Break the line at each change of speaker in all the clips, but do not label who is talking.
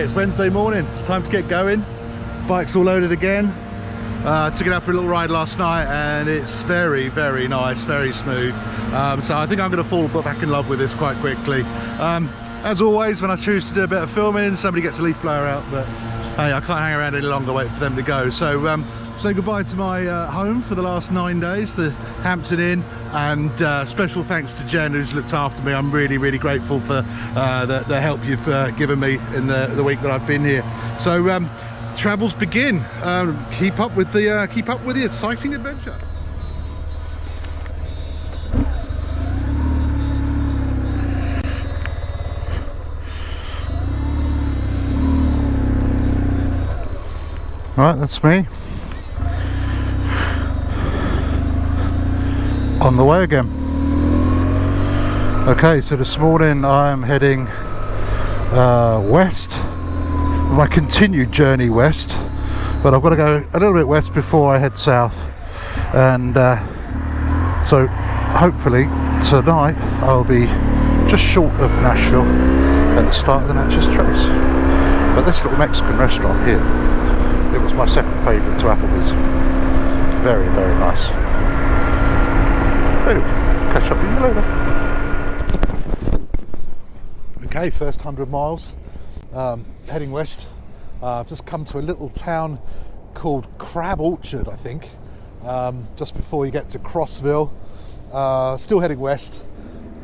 Okay, it's Wednesday morning. It's time to get going. Bike's all loaded again. Took it out for a little ride last night and it's very, very nice, very smooth. So I think I'm going to fall back in love with this quite quickly. As always, when I choose to do a bit of filming, somebody gets a leaf blower out, but hey, I can't hang around any longer waiting for them to go. So say goodbye to my home for the last 9 days, the Hampton Inn, and special thanks to Jen who's looked after me. I'm really, really grateful for the help you've given me in the week that I've been here. So travels begin. Keep up with the exciting adventure. Right, that's me on the way again. Okay, so this morning I am heading west, my continued journey west, but I've got to go a little bit west before I head south, and so hopefully tonight I'll be just short of Nashville at the start of the Natchez Trace. But this little Mexican restaurant here, it was my second favourite to Applebee's. Very, very nice. Anyway, catch up with you later. Okay, first 100 miles, heading west. I've just come to a little town called Crab Orchard, I think, just before you get to Crossville. Still heading west.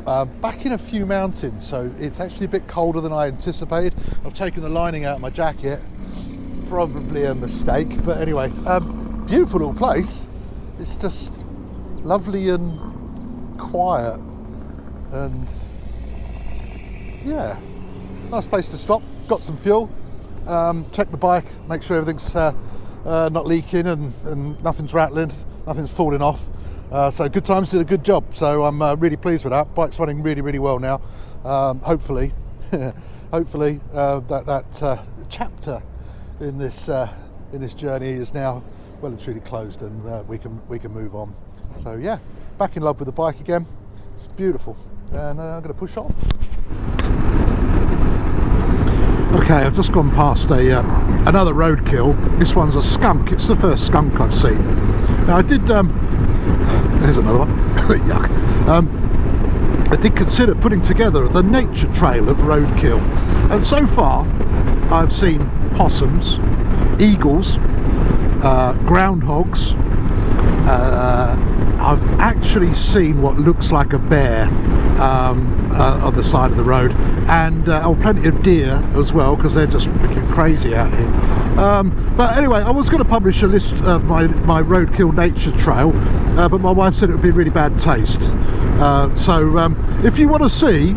Back in a few mountains, so it's actually a bit colder than I anticipated. I've taken the lining out of my jacket. Probably a mistake, but anyway, beautiful little place. It's just lovely and quiet, and yeah, nice place to stop. Got some fuel, check the bike, make sure everything's not leaking and nothing's rattling, nothing's falling off. So Good Times did a good job, so I'm really pleased with that. Bike's running really, really well now. Hopefully that chapter in this journey is now well and truly closed, and we can move on. So yeah, back in love with the bike again. It's beautiful, and I'm going to push on. Okay, I've just gone past another roadkill. This one's a skunk. It's the first skunk I've seen. Now I did. There's another one. Yuck. I did consider putting together the nature trail of roadkill, and so far I've seen possums, eagles, groundhogs. I've actually seen what looks like a bear on the side of the road, and plenty of deer as well, because they're just freaking crazy out here. But anyway, I was going to publish a list of my roadkill nature trail, but my wife said it would be really bad taste. So if you want to see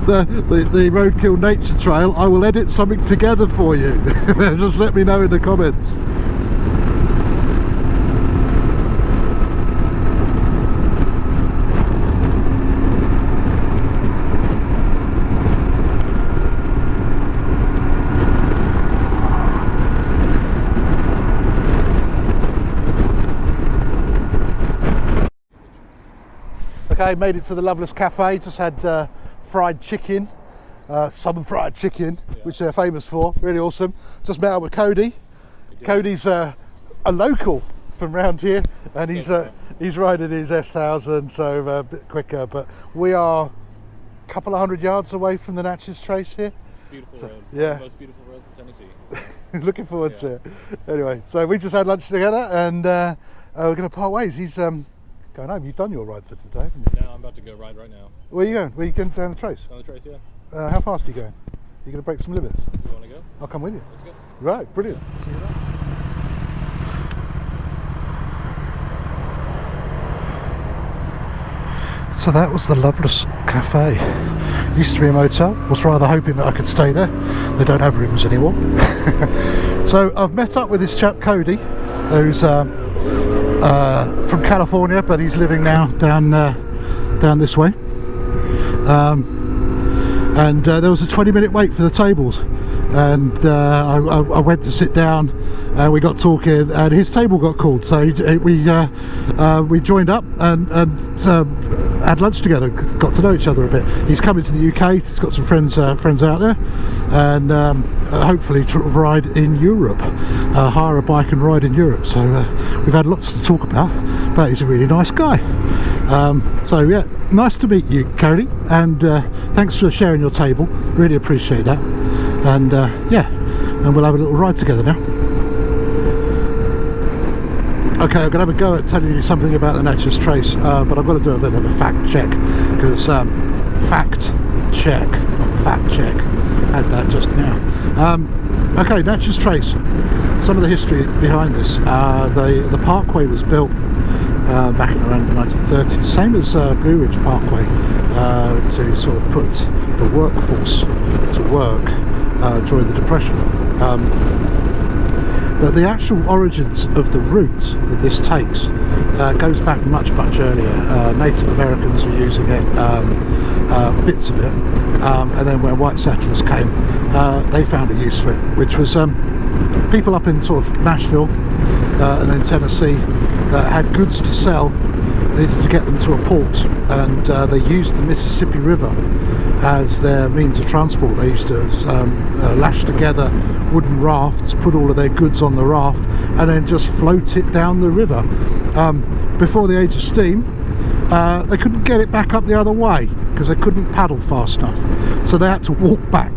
the roadkill nature trail, I will edit something together for you. Just let me know in the comments. Okay, made it to the Loveless Cafe. Just had fried chicken, southern fried chicken, which they're famous for. Really awesome. Just met up with Cody. Cody's a local from around here, and he's riding his S1000, so a bit quicker. But we are a couple of 100 yards away from the Natchez Trace here.
Beautiful road.
Yeah.
The most beautiful roads in Tennessee.
Looking forward to it. Anyway, so we just had lunch together, and we're going to part ways. He's going home. You've done your ride for today, haven't you?
No, I'm about to go ride right now.
Where are you going? Where are you going, down the Trace?
Down the Trace, yeah.
How fast are you going? Are you going to break some limits?
You want to go?
I'll come with you.
Let's go.
Right, brilliant. See you then. So that was the Loveless Cafe. Used to be a motel. Was rather hoping that I could stay there. They don't have rooms anymore. So I've met up with this chap Cody, who's from California, but he's living now down this way. And there was a 20-minute wait for the tables, and I went to sit down. We got talking, and his table got called, so we joined up, and had lunch together, got to know each other a bit. He's coming to the UK. He's got some friends out there, and hopefully to ride in Europe, hire a bike and ride in Europe. So we've had lots to talk about, but he's a really nice guy. So yeah, nice to meet you, Cody, and thanks for sharing your table. Really appreciate that. And yeah, and we'll have a little ride together now. Okay, I'm going to have a go at telling you something about the Natchez Trace, but I've got to do a bit of a fact check, because fact check, not fact check, had that just now. Okay, Natchez Trace, some of the history behind this. The parkway was built back in around the 1930s, same as Blue Ridge Parkway, to sort of put the workforce to work during the Depression. But the actual origins of the route that this takes goes back much earlier. Native Americans were using it, bits of it, and then when white settlers came, they found a use for it, which was people up in sort of Nashville and then Tennessee that had goods to sell, needed to get them to a port, and they used the Mississippi River as their means of transport. They used to lash together wooden rafts, put all of their goods on the raft, and then just float it down the river. Before the age of steam, they couldn't get it back up the other way because they couldn't paddle fast enough, so they had to walk back.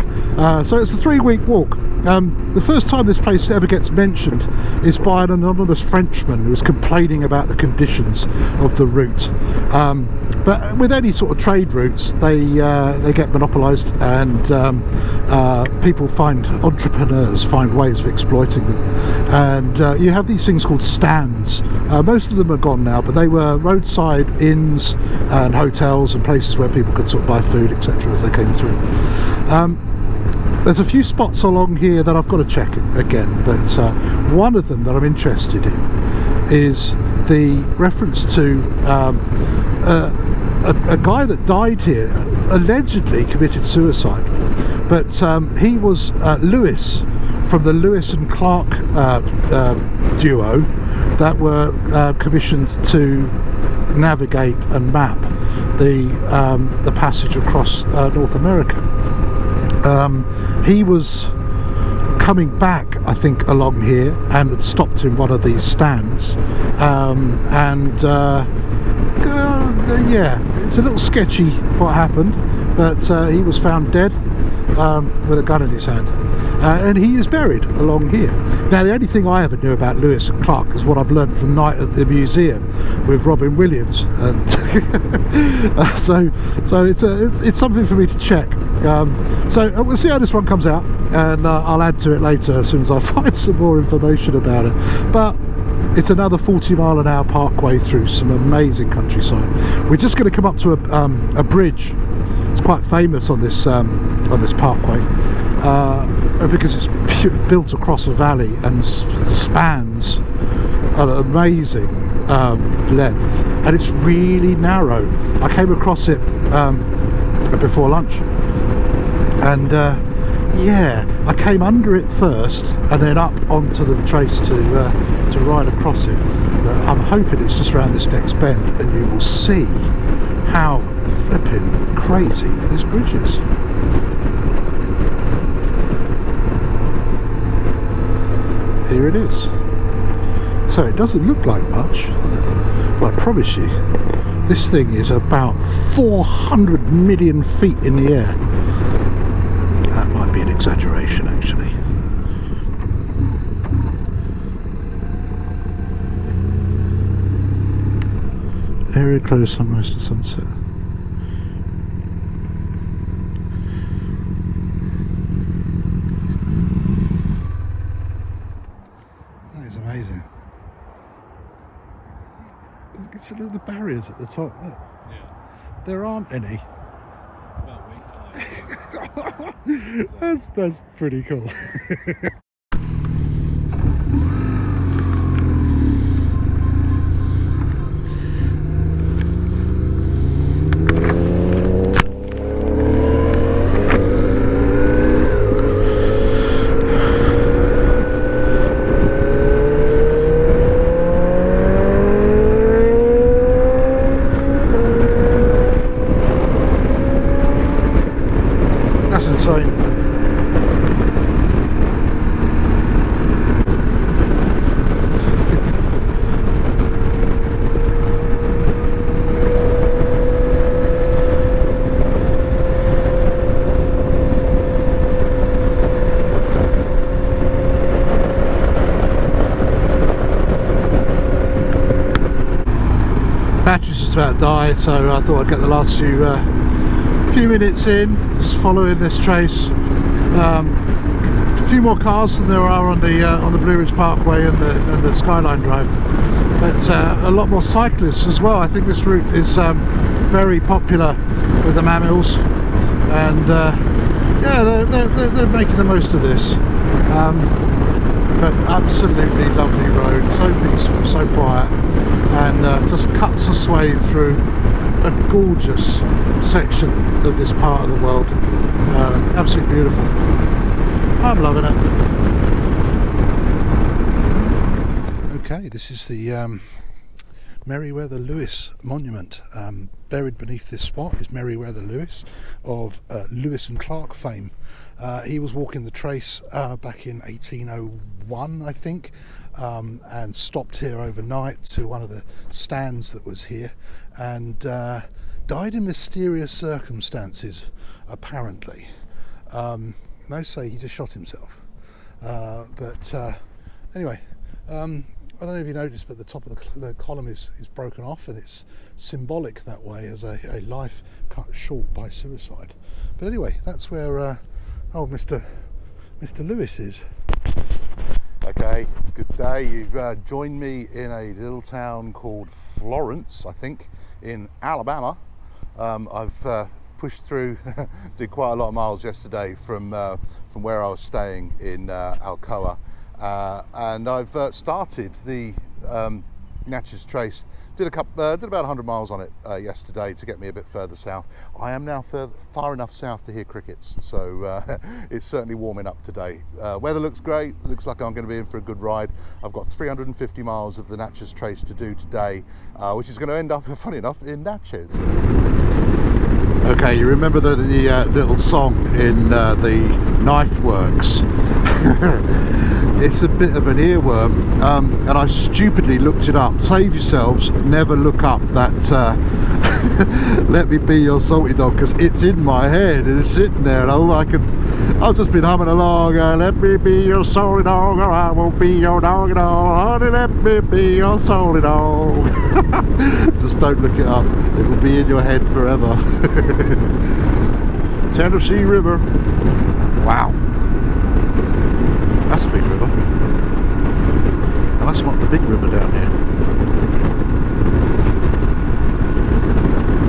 So it's a 3-week walk. The first time this place ever gets mentioned is by an anonymous Frenchman who was complaining about the conditions of the route. But with any sort of trade routes, they get monopolised, and entrepreneurs find ways of exploiting them. And you have these things called stands. Most of them are gone now, but they were roadside inns and hotels and places where people could sort of buy food, etc., as they came through. There's a few spots along here that I've got to check again, but one of them that I'm interested in is the reference to a guy that died here, allegedly committed suicide, but he was Lewis from the Lewis and Clark duo that were commissioned to navigate and map the passage across North America. He was coming back, I think, along here, and had stopped in one of these stands, yeah, it's a little sketchy what happened, but he was found dead with a gun in his hand, and he is buried along here. Now, the only thing I ever knew about Lewis and Clark is what I've learned from night at the museum with Robin Williams, and so it's something for me to check. So we'll see how this one comes out, and I'll add to it later as soon as I find some more information about it. But it's another 40-mile-an-hour parkway through some amazing countryside. We're just going to come up to a bridge. It's quite famous on this parkway because it's built across a valley and spans an amazing length, and it's really narrow. I came across it before lunch, and yeah, I came under it first and then up onto the trace to ride across it. But I'm hoping it's just around this next bend, and you will see how flipping crazy this bridge is. Here it is. So it doesn't look like much, but I promise you, this thing is about 400 million feet in the air. That might be an exaggeration, actually. Area close sunrise to sunset. That is amazing. Look at the barriers at the top. Look.
Yeah.
There aren't any.
It's about waist high.
That's pretty cool. about to die, so I thought I'd get the last few minutes in, just following this trace. A few more cars than there are on the Blue Ridge Parkway and the Skyline Drive, but a lot more cyclists as well. I think this route is very popular with the mammals, and yeah, they're making the most of this. But absolutely lovely road, so peaceful, so quiet, and just cuts its way through a gorgeous section of this part of the world. Absolutely beautiful. I'm loving it. Okay, this is the Meriwether Lewis monument. Buried beneath this spot is Meriwether Lewis of Lewis and Clark fame. He was walking the trace back in 1801, I think, and stopped here overnight to one of the stands that was here, and died in mysterious circumstances, apparently. Most say he just shot himself, but anyway, I don't know if you noticed, but the top of the column is broken off, and it's symbolic that way, as a life cut short by suicide. But anyway, that's where old Mr. Lewis is. Okay, good day. You've joined me in a little town called Florence, I think, in Alabama. I've pushed through, did quite a lot of miles yesterday from where I was staying in Alcoa, and I've started the Natchez Trace. Did about 100 miles on it yesterday to get me a bit further south. I am now far enough south to hear crickets, so it's certainly warming up today. Weather looks great. Looks like I'm going to be in for a good ride. I've got 350 miles of the Natchez Trace to do today, which is going to end up, funny enough, in Natchez. Okay, you remember the little song in the Knife Works? It's a bit of an earworm, and I stupidly looked it up. Save yourselves, never look up that Let Me Be Your Salty Dog, because it's in my head and it's sitting there, and I've just been humming along, let me be your salty dog, or I won't be your dog at all, honey, let me be your salty dog. Just don't look it up, it will be in your head forever. Tennessee River, wow. That's a big river. And that's not the big river down here.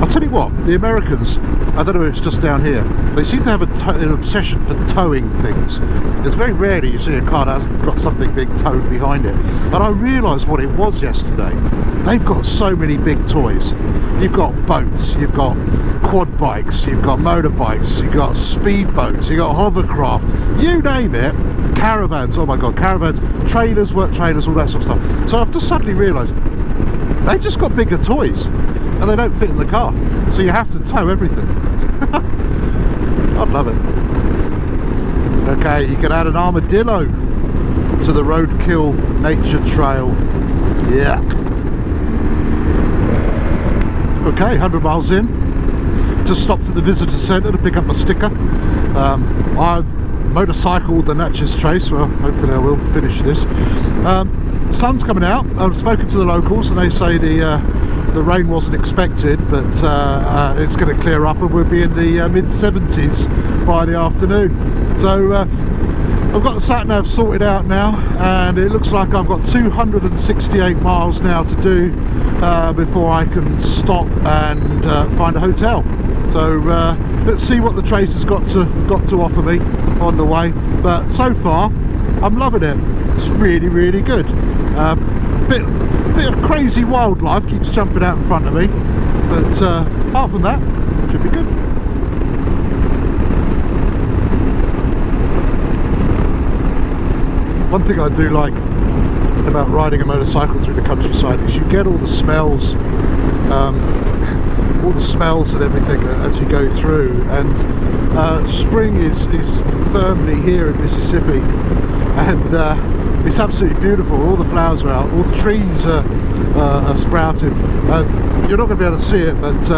I'll tell you what, the Americans, I don't know if it's just down here, they seem to have an obsession for towing things. It's very rare that you see a car that hasn't got something big towed behind it. And I realised what it was yesterday. They've got so many big toys. You've got boats, you've got quad bikes, you've got motorbikes, you've got speedboats, you've got hovercraft, you name it. Caravans, oh my god, caravans, trailers, work trailers, all that sort of stuff. So I've just suddenly realised they've just got bigger toys and they don't fit in the car, so you have to tow everything. I'd love it. Okay, you can add an armadillo to the roadkill nature trail. Yeah. Okay, 100 miles in. Just stopped at the visitor centre to pick up my sticker. I've motorcycled the Natchez Trace, well hopefully I will finish this. Sun's coming out. I've spoken to the locals and they say the rain wasn't expected, but it's going to clear up and we'll be in the mid-70s by the afternoon. So I've got the sat-nav sorted out now, and it looks like I've got 268 miles now to do before I can stop and find a hotel. So let's see what the Trace has got to offer me on the way. But so far, I'm loving it. It's really, really good. Bit of crazy wildlife keeps jumping out in front of me, but apart from that, should be good. One thing I do like about riding a motorcycle through the countryside is you get all the smells. All the smells and everything as you go through, and spring is firmly here in Mississippi, and it's absolutely beautiful. All the flowers are out, all the trees are sprouting. You're not going to be able to see it, but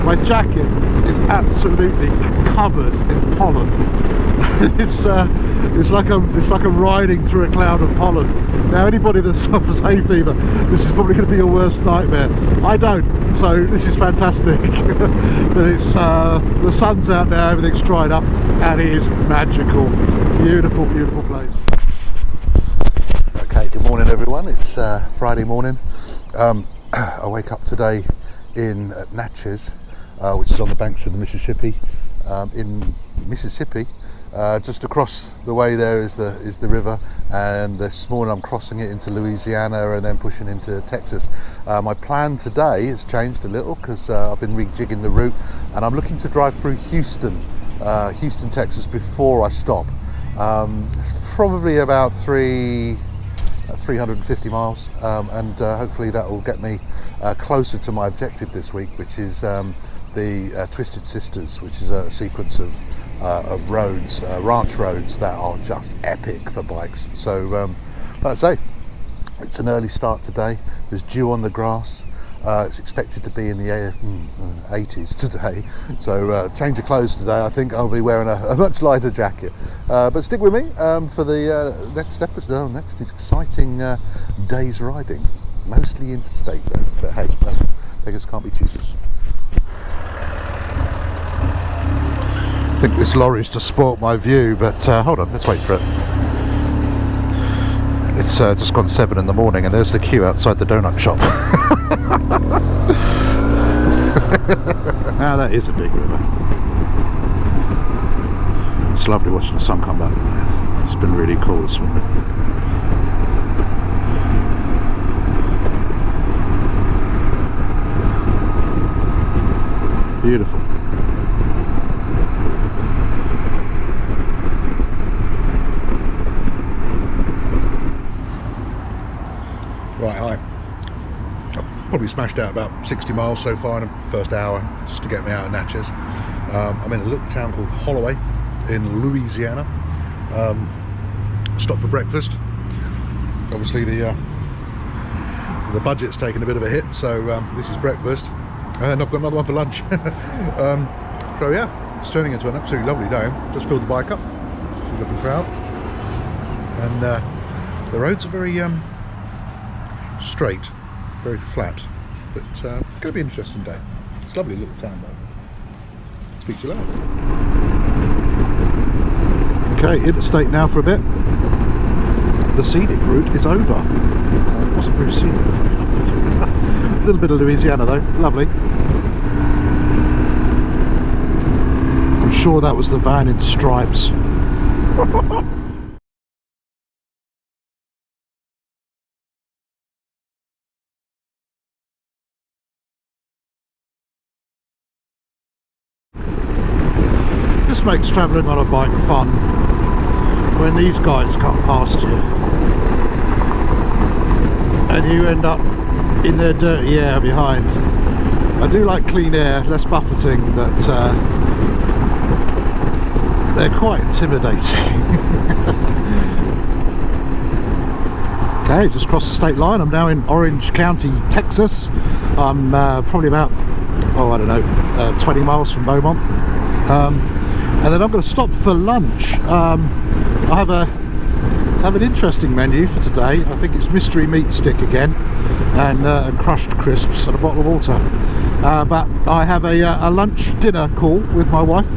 my jacket is absolutely covered in pollen. It's like a riding through a cloud of pollen. Now, anybody that suffers hay fever, this is probably going to be your worst nightmare. I don't, so this is fantastic. But it's the sun's out now, everything's dried up, and it is magical. Beautiful, beautiful place. Okay, good morning, everyone. It's Friday morning. I wake up today in Natchez, which is on the banks of the Mississippi. In Mississippi, just across the way there is the river, and this morning I'm crossing it into Louisiana and then pushing into Texas. My plan today has changed a little because I've been rejigging the route, and I'm looking to drive through Houston, Texas before I stop. It's probably about 350 miles, and hopefully that will get me closer to my objective this week, which is the Twisted Sisters, which is a sequence of roads, ranch roads that are just epic for bikes. So like I say, it's an early start today. There's dew on the grass. It's expected to be in the 80s today, so change of clothes today. I think I'll be wearing a much lighter jacket, but stick with me for the next episode, next exciting day's riding, mostly interstate though, but hey, beggars can't be choosers. I think this lorry's to spoil my view, but hold on, let's wait for it. It's just gone 7 in the morning, and there's the queue outside the donut shop. Now that is a big river. It's lovely watching the sun come up. It's been really cool this morning. Beautiful. Right, hi. I've probably smashed out about 60 miles so far in the first hour, just to get me out of Natchez. I'm in a little town called Holloway in Louisiana. Stopped for breakfast. Obviously the budget's taken a bit of a hit, so this is breakfast, and I've got another one for lunch. So yeah, it's turning into an absolutely lovely day. Just filled the bike up. She's looking proud, and the roads are very straight, very flat, but it's going to be an interesting day. It's a lovely little town though. Speak to you later. Okay, interstate now for a bit. The scenic route is over. It wasn't very scenic, funny enough. A little bit of Louisiana though, lovely. I'm sure that was the van in stripes. This makes travelling on a bike fun when these guys come past you and you end up in their dirty air behind. I do like clean air, less buffeting, but they're quite intimidating. Okay, just crossed the state line. I'm now in Orange County, Texas. I'm probably about, 20 miles from Beaumont. And then I'm going to stop for lunch. I have an interesting menu for today. I think it's mystery meat stick again, and crushed crisps and a bottle of water. But I have a lunch dinner call with my wife,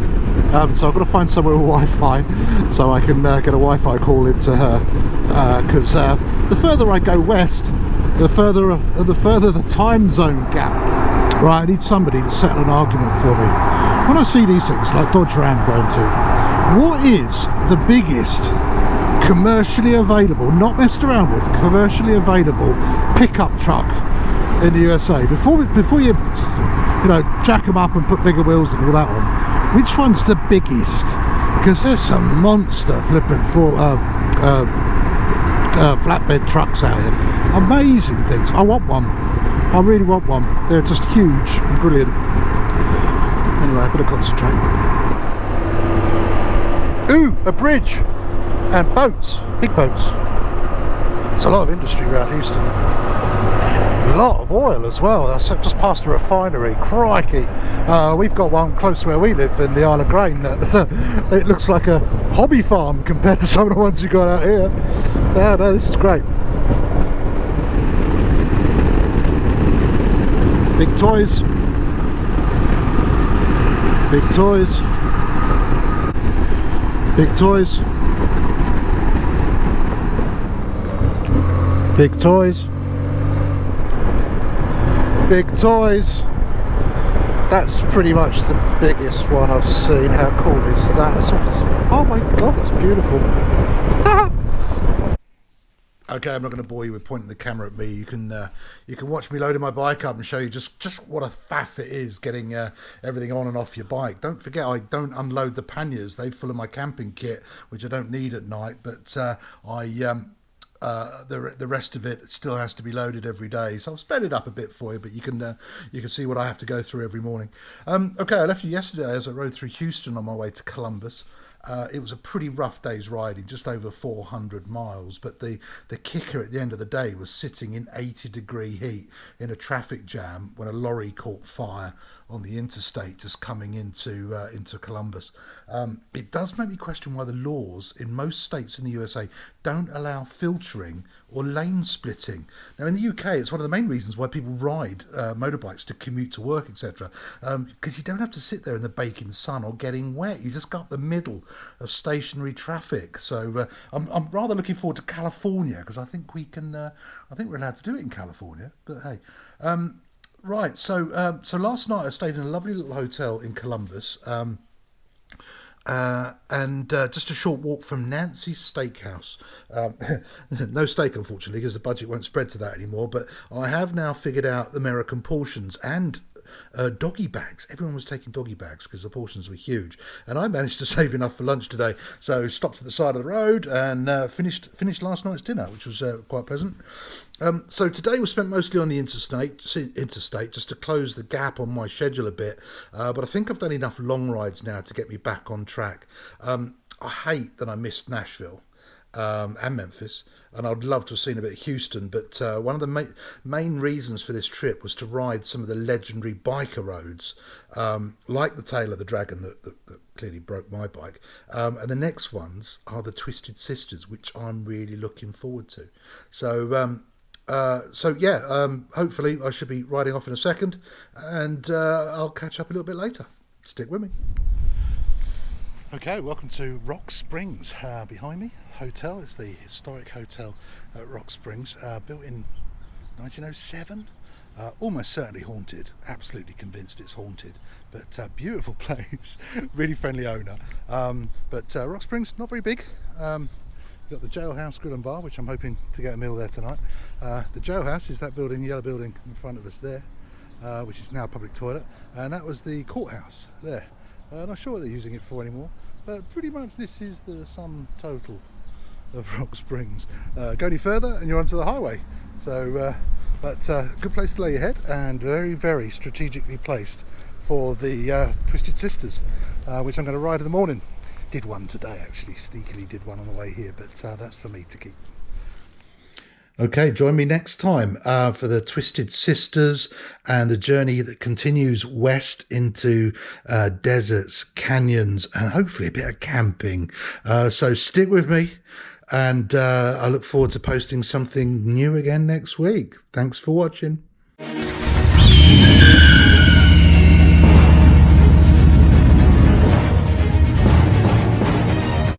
so I've got to find somewhere with Wi-Fi so I can get a Wi-Fi call into her. Because the further I go west, the further the time zone gap. Right, I need somebody to settle an argument for me. When I see these things like Dodge Ram going through, what is the biggest commercially available, not messed around with, commercially available pickup truck in the USA? Before you jack them up and put bigger wheels and all that on, which one's the biggest? Because there's some monster flipping flatbed trucks out here. Amazing things. I want one. I really want one. They're just huge and brilliant. Anyway, I better concentrate. Ooh, a bridge and boats, big boats. It's a lot of industry around Houston. lot of oil as well. I just passed a refinery. Crikey. We've got one close to where we live in the Isle of Grain. It looks like a hobby farm compared to some of the ones you got out here. Yeah, no, this is great. Big toys. Big toys. Big toys. Big toys. Big toys. That's pretty much the biggest one I've seen. How cool is that? Oh my god, that's beautiful. Okay, I'm not going to bore you with pointing the camera at me. You can watch me loading my bike up and show you just what a faff it is getting everything on and off your bike. Don't forget, I don't unload the panniers. They're full of my camping kit, which I don't need at night. But the rest of it still has to be loaded every day. So I've sped it up a bit for you, but you can see what I have to go through every morning. Okay, I left you yesterday as I rode through Houston on my way to Columbus. It was a pretty rough day's riding, just over 400 miles, but the kicker at the end of the day was sitting in 80-degree heat in a traffic jam when a lorry caught fire on the interstate just coming into Columbus. It does make me question why the laws in most states in the USA don't allow filtering or lane splitting. Now in the UK, it's one of the main reasons why people ride motorbikes to commute to work, etc. Because you don't have to sit there in the baking sun or getting wet. You just go up the middle of stationary traffic. So I'm rather looking forward to California, because I think we can. I think we're allowed to do it in California. But hey. Right, so last night I stayed in a lovely little hotel in Columbus, and just a short walk from Nancy's Steakhouse. No steak, unfortunately, because the budget won't spread to that anymore, but I have now figured out American portions and doggy bags. Everyone was taking doggy bags because the portions were huge, and I managed to save enough for lunch today, so stopped at the side of the road and finished last night's dinner, which was quite pleasant. So today was spent mostly on the interstate just to close the gap on my schedule a bit, but I think I've done enough long rides now to get me back on track. I hate that I missed Nashville and Memphis, and I'd love to have seen a bit of Houston, but one of the main reasons for this trip was to ride some of the legendary biker roads, like the Tail of the Dragon that clearly broke my bike, and the next ones are the Twisted Sisters, which I'm really looking forward to. So hopefully I should be riding off in a second, and I'll catch up a little bit later. Stick with me. Okay, welcome to Rock Springs. Behind me, hotel. It's the historic hotel at Rock Springs, built in 1907. Almost certainly haunted. Absolutely convinced it's haunted. But beautiful place. Really friendly owner. But Rock Springs, not very big. We've got the Jailhouse Grill and Bar, which I'm hoping to get a meal there tonight. The Jailhouse is that building, the yellow building in front of us there, which is now a public toilet. And that was the courthouse there. Not sure what they're using it for anymore, but pretty much this is the sum total of Rock Springs. Go any further and you're onto the highway. So, good place to lay your head, and very, very strategically placed for the Twisted Sisters, which I'm going to ride in the morning. Did one today, actually, sneakily did one on the way here, but that's for me to keep. Okay, join me next time for the Twisted Sisters and the journey that continues west into deserts, canyons, and hopefully a bit of camping. So stick with me, and I look forward to posting something new again next week. Thanks for watching.